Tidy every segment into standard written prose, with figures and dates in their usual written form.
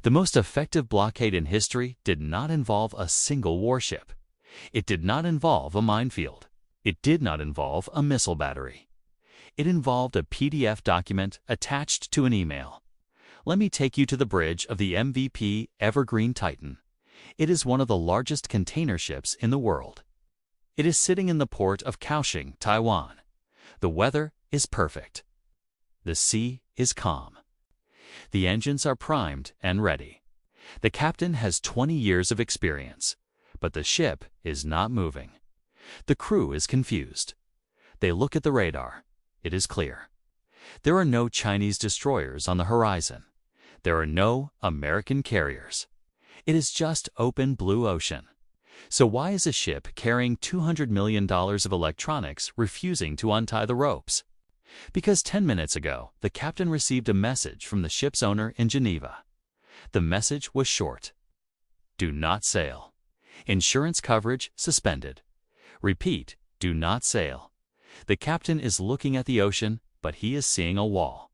The most effective blockade in history did not involve a single warship. It did not involve a minefield. It did not involve a missile battery. It involved a PDF document attached to an email. Let me take you to the bridge of the MVP Evergreen Titan. It is one of the largest container ships in the world. It is sitting in the port of Kaohsiung, Taiwan. The weather is perfect. The sea is calm. The engines are primed and ready. The captain has 20 years of experience, but the ship is not moving. The crew is confused. They look at the radar. It is clear. There are no Chinese destroyers on the horizon. There are no American carriers. It is just open blue ocean. So why is a ship carrying $200 million of electronics refusing to untie the ropes? Because 10 minutes ago, the captain received a message from the ship's owner in Geneva. The message was short. Do not sail. Insurance coverage suspended. Repeat, do not sail. The captain is looking at the ocean, but he is seeing a wall.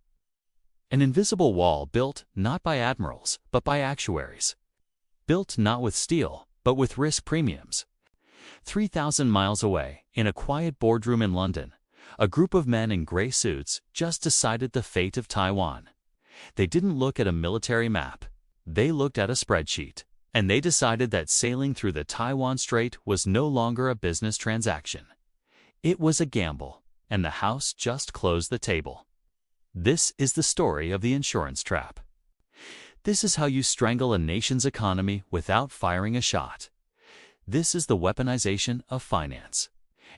An invisible wall built not by admirals, but by actuaries. Built not with steel, but with risk premiums. 3,000 miles away, in a quiet boardroom in London, a group of men in gray suits just decided the fate of Taiwan. They didn't look at a military map. They looked at a spreadsheet, and they decided that sailing through the Taiwan Strait was no longer a business transaction. It was a gamble, and the House just closed the table. This is the story of the insurance trap. This is how you strangle a nation's economy without firing a shot. This is the weaponization of finance.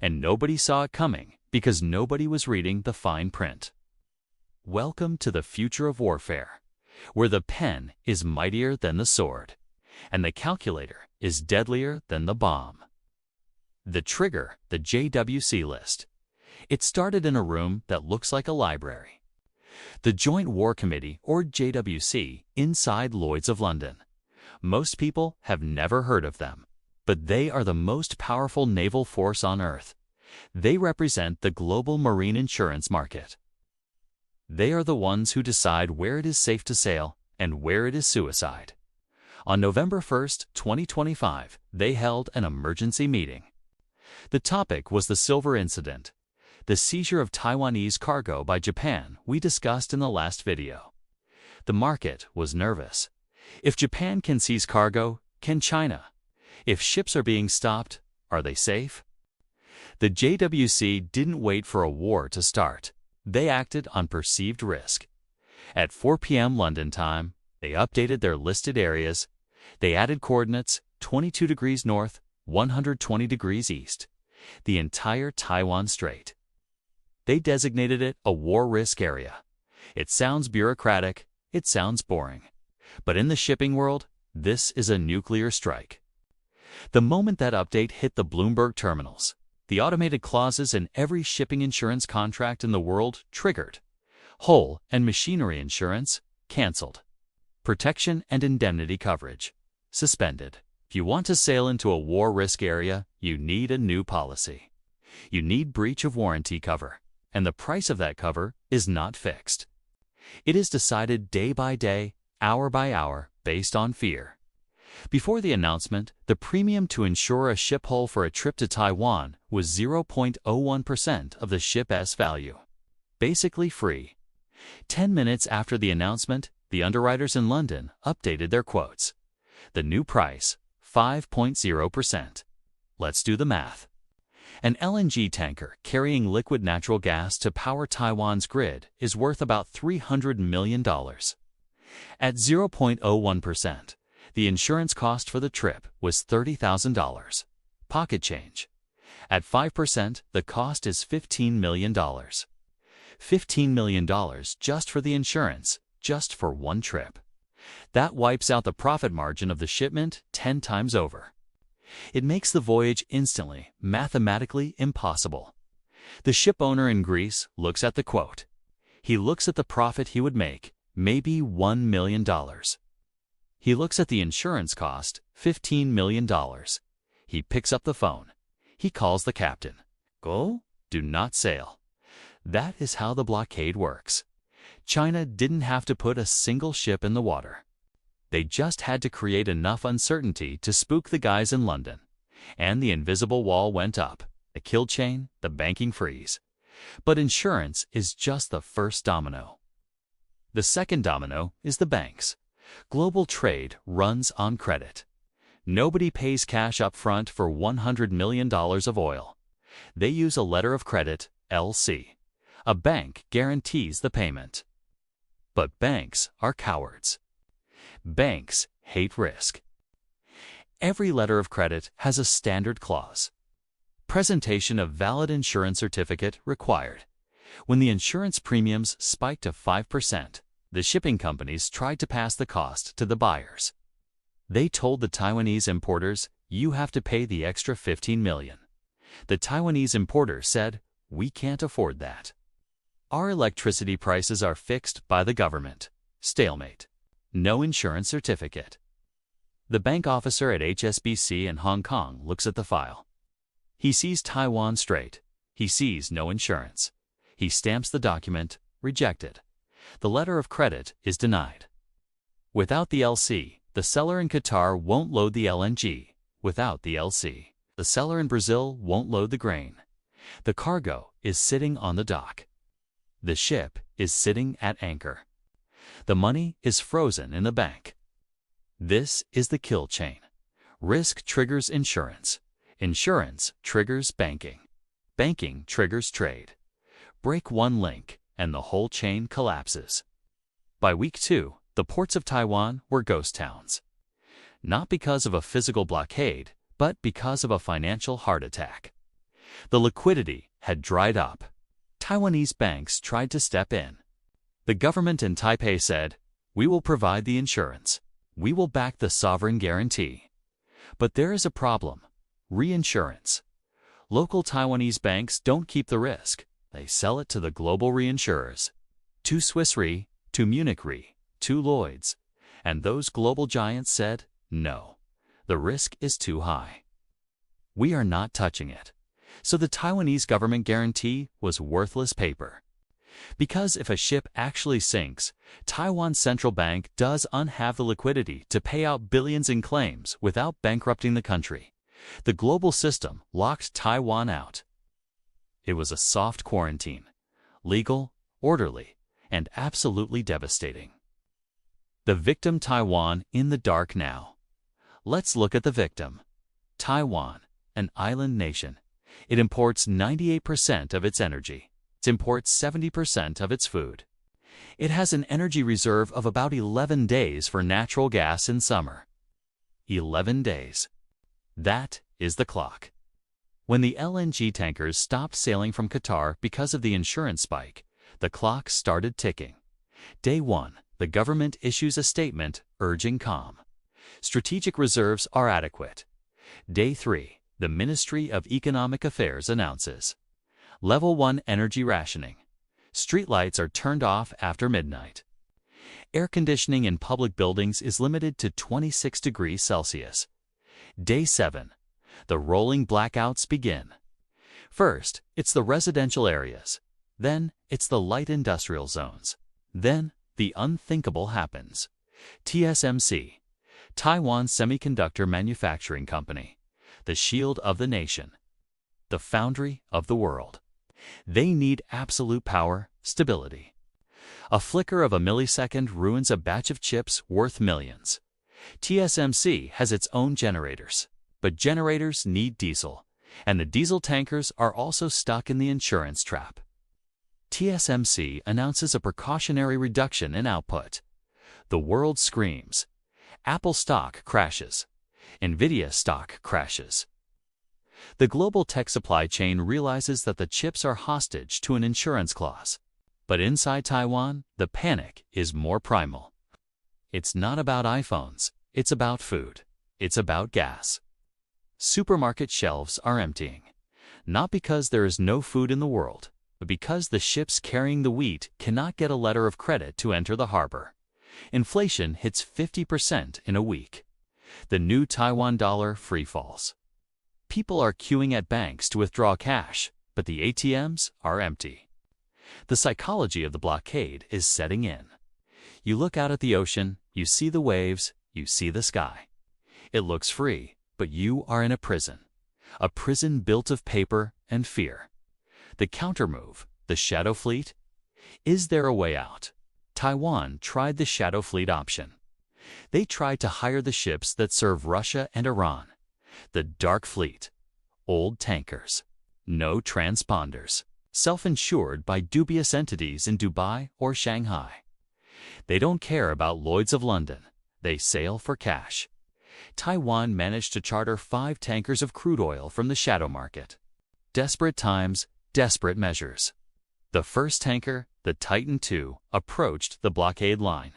And nobody saw it coming because nobody was reading the fine print. Welcome to the future of warfare, where the pen is mightier than the sword, and the calculator is deadlier than the bomb. The trigger, the JWC list. It started in a room that looks like a library. The Joint War Committee, or JWC, inside Lloyd's of London. Most people have never heard of them, but they are the most powerful naval force on Earth. They represent the global marine insurance market. They are the ones who decide where it is safe to sail and where it is suicide. On November 1st, 2025, they held an emergency meeting. The topic was the Silver Incident, the seizure of Taiwanese cargo by Japan we discussed in the last video. The market was nervous. If Japan can seize cargo, can China? If ships are being stopped, are they safe? The JWC didn't wait for a war to start. They acted on perceived risk. At 4 p.m. London time, they updated their listed areas. They added coordinates 22 degrees north, 120 degrees east, the entire Taiwan Strait. They designated it a war risk area. It sounds bureaucratic, it sounds boring. But in the shipping world, this is a nuclear strike. The moment that update hit the Bloomberg terminals, the automated clauses in every shipping insurance contract in the world triggered. Hull and machinery insurance canceled. Protection and indemnity coverage suspended. If you want to sail into a war risk area, you need a new policy. You need breach of warranty cover, and the price of that cover is not fixed. It is decided day by day, hour by hour, based on fear. Before the announcement, the premium to insure a ship hull for a trip to Taiwan was 0.01% of the ship's value. Basically free. 10 minutes after the announcement, the underwriters in London updated their quotes. The new price, 5.0%. Let's do the math. An LNG tanker carrying liquid natural gas to power Taiwan's grid is worth about $300 million. At 0.01%, the insurance cost for the trip was $30,000. Pocket change. At 5%, the cost is $15 million. $15 million just for the insurance, just for one trip. That wipes out the profit margin of the shipment 10 times over. It makes the voyage instantly, mathematically impossible. The ship owner in Greece looks at the quote. He looks at the profit he would make, maybe $1 million. He looks at the insurance cost, $15 million. He picks up the phone. He calls the captain. Go? Do not sail. That is how the blockade works. China didn't have to put a single ship in the water. They just had to create enough uncertainty to spook the guys in London. And the invisible wall went up, the kill chain, the banking freeze. But insurance is just the first domino. The second domino is the banks. Global trade runs on credit. Nobody pays cash up front for $100 million of oil. They use a letter of credit, LC. A bank guarantees the payment. But banks are cowards. Banks hate risk. Every letter of credit has a standard clause. Presentation of valid insurance certificate required. When the insurance premiums spiked to 5%, the shipping companies tried to pass the cost to the buyers. They told the Taiwanese importers, "You have to pay the extra $15 million." The Taiwanese importer said, "We can't afford that. Our electricity prices are fixed by the government." Stalemate. No insurance certificate. The bank officer at HSBC in Hong Kong looks at the file. He sees Taiwan Strait. He sees no insurance. He stamps the document, rejected. The letter of credit is denied. Without the LC, the seller in Qatar won't load the LNG. Without the LC, the seller in Brazil won't load the grain. The cargo is sitting on the dock. The ship is sitting at anchor. The money is frozen in the bank. This is the kill chain. Risk triggers insurance. Insurance triggers banking. Banking triggers trade. Break one link, and the whole chain collapses. By week 2, the ports of Taiwan were ghost towns. Not because of a physical blockade, but because of a financial heart attack. The liquidity had dried up. Taiwanese banks tried to step in. The government in Taipei said, "We will provide the insurance. We will back the sovereign guarantee." But there is a problem. Reinsurance. Local Taiwanese banks don't keep the risk. They sell it to the global reinsurers. To Swiss Re, to Munich Re, to Lloyd's. And those global giants said, "No. The risk is too high. We are not touching it." So the Taiwanese government guarantee was worthless paper. Because if a ship actually sinks, Taiwan's central bank doesn't have the liquidity to pay out billions in claims without bankrupting the country. The global system locked Taiwan out. It was a soft quarantine, legal, orderly, and absolutely devastating. The victim Taiwan in the dark now. Let's look at the victim. Taiwan, an island nation. It imports 98% of its energy. It imports 70% of its food. It has an energy reserve of about 11 days for natural gas in summer. 11 days. That is the clock. When the LNG tankers stopped sailing from Qatar because of the insurance spike, the clock started ticking. Day 1, the government issues a statement urging calm. Strategic reserves are adequate. Day 3, the Ministry of Economic Affairs announces Level 1 energy rationing. Streetlights are turned off after midnight. Air conditioning in public buildings is limited to 26 degrees Celsius. Day 7. The rolling blackouts begin. First, it's the residential areas. Then, it's the light industrial zones. Then, the unthinkable happens. TSMC, Taiwan Semiconductor Manufacturing Company, the shield of the nation, the foundry of the world. They need absolute power, stability. A flicker of a millisecond ruins a batch of chips worth millions. TSMC has its own generators, but generators need diesel, and the diesel tankers are also stuck in the insurance trap. TSMC announces a precautionary reduction in output. The world screams. Apple stock crashes. Nvidia stock crashes. The global tech supply chain realizes that the chips are hostage to an insurance clause. But inside Taiwan, the panic is more primal. It's not about iPhones. It's about food. It's about gas. Supermarket shelves are emptying. Not because there is no food in the world, but because the ships carrying the wheat cannot get a letter of credit to enter the harbor. Inflation hits 50% in a week. The new Taiwan dollar free falls. People are queuing at banks to withdraw cash, but the ATMs are empty. The psychology of the blockade is setting in. You look out at the ocean, you see the waves, You see the sky. It looks free, but you are in a prison built of paper and fear. The countermove, the Shadow Fleet? Is there a way out? Taiwan tried the Shadow Fleet option. They tried to hire the ships that serve Russia and Iran. The Dark Fleet. Old tankers. No transponders. Self-insured by dubious entities in Dubai or Shanghai. They don't care about Lloyds of London. They sail for cash. Taiwan managed to charter 5 tankers of crude oil from the shadow market. Desperate times, desperate measures. The first tanker, the Titan II, approached the blockade line.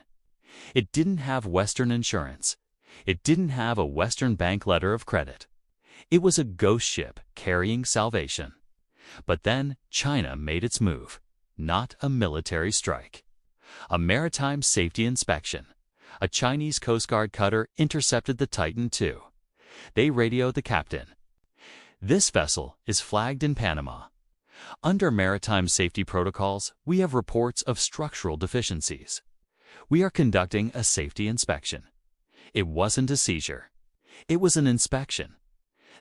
It didn't have Western insurance. It didn't have a Western bank letter of credit. It was a ghost ship carrying salvation. But then China made its move. Not a military strike. A maritime safety inspection. A Chinese Coast Guard cutter intercepted the Titan II. They radioed the captain. This vessel is flagged in Panama. Under maritime safety protocols, we have reports of structural deficiencies. We are conducting a safety inspection. It wasn't a seizure. It was an inspection.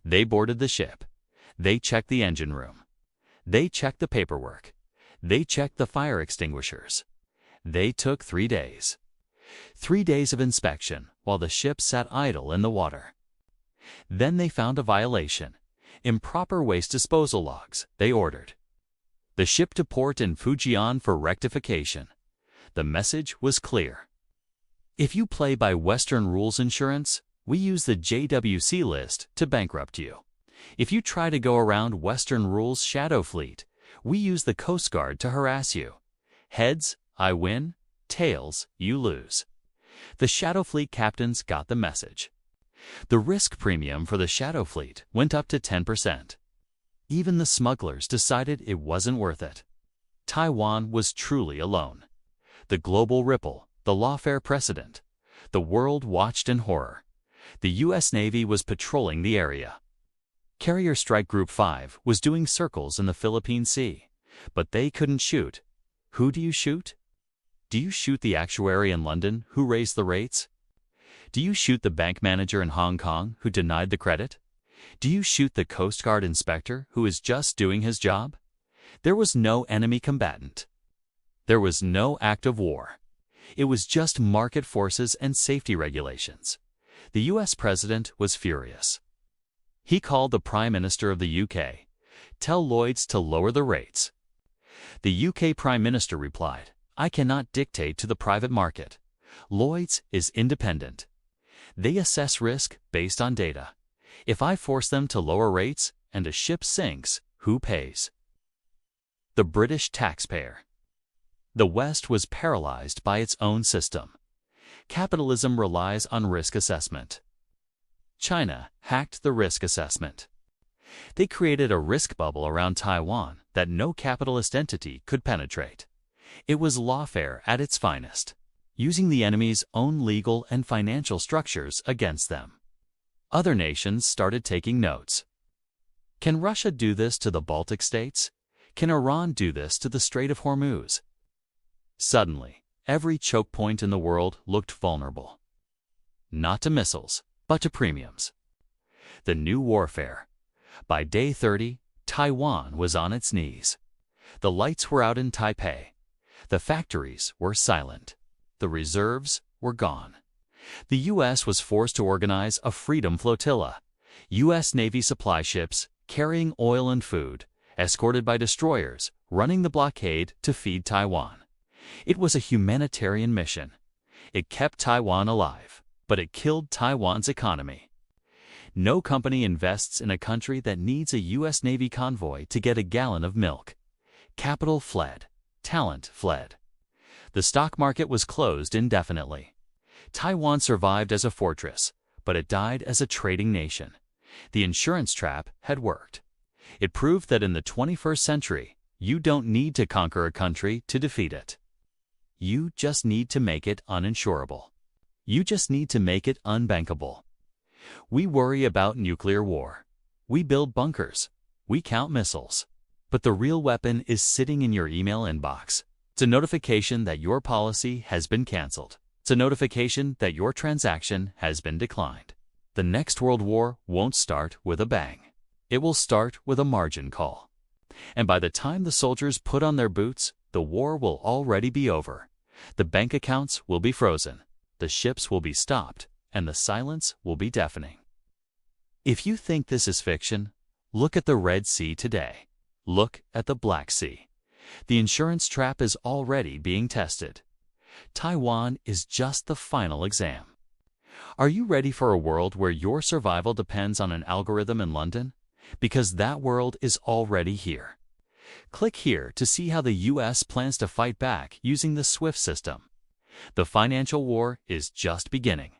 They boarded the ship. They checked the engine room. They checked the paperwork. They checked the fire extinguishers. They took 3 days. 3 days of inspection while the ship sat idle in the water. Then they found a violation. Improper waste disposal logs. They ordered the ship to port in Fujian for rectification. The message was clear. If you play by Western rules insurance, we use the JWC list to bankrupt you. If you try to go around Western rules Shadow Fleet, we use the Coast Guard to harass you. Heads, I win. Tails, you lose. The Shadow Fleet captains got the message. The risk premium for the Shadow Fleet went up to 10%. Even the smugglers decided it wasn't worth it. Taiwan was truly alone. The global ripple, the lawfare precedent. The world watched in horror. The U.S. Navy was patrolling the area. Carrier Strike Group 5 was doing circles in the Philippine Sea, but they couldn't shoot. Who do you shoot? Do you shoot the actuary in London who raised the rates? Do you shoot the bank manager in Hong Kong who denied the credit? Do you shoot the Coast Guard inspector who is just doing his job? There was no enemy combatant. There was no act of war. It was just market forces and safety regulations. The U.S. president was furious. He called the Prime Minister of the U.K. Tell Lloyd's to lower the rates. The U.K. Prime Minister replied, I cannot dictate to the private market. Lloyd's is independent. They assess risk based on data. If I force them to lower rates and a ship sinks, who pays? The British taxpayer. The West was paralyzed by its own system. Capitalism relies on risk assessment. China hacked the risk assessment. They created a risk bubble around Taiwan that no capitalist entity could penetrate. It was lawfare at its finest, using the enemy's own legal and financial structures against them. Other nations started taking notes. Can Russia do this to the Baltic states? Can Iran do this to the Strait of Hormuz? Suddenly, every choke point in the world looked vulnerable. Not to missiles, but to premiums. The new warfare. By day 30, Taiwan was on its knees. The lights were out in Taipei. The factories were silent. The reserves were gone. The U.S. was forced to organize a freedom flotilla. U.S. Navy supply ships carrying oil and food, escorted by destroyers, running the blockade to feed Taiwan. It was a humanitarian mission. It kept Taiwan alive, but it killed Taiwan's economy. No company invests in a country that needs a U.S. Navy convoy to get a gallon of milk. Capital fled. Talent fled. The stock market was closed indefinitely. Taiwan survived as a fortress, but it died as a trading nation. The insurance trap had worked. It proved that in the 21st century, you don't need to conquer a country to defeat it. You just need to make it uninsurable. You just need to make it unbankable. We worry about nuclear war. We build bunkers. We count missiles. But the real weapon is sitting in your email inbox. It's a notification that your policy has been canceled. It's a notification that your transaction has been declined. The next World War won't start with a bang. It will start with a margin call. And by the time the soldiers put on their boots, the war will already be over. The bank accounts will be frozen, the ships will be stopped, and the silence will be deafening. If you think this is fiction, look at the Red Sea today. Look at the Black Sea. The insurance trap is already being tested. Taiwan is just the final exam. Are you ready for a world where your survival depends on an algorithm in London? Because that world is already here. Click here to see how the US plans to fight back using the SWIFT system. The financial war is just beginning.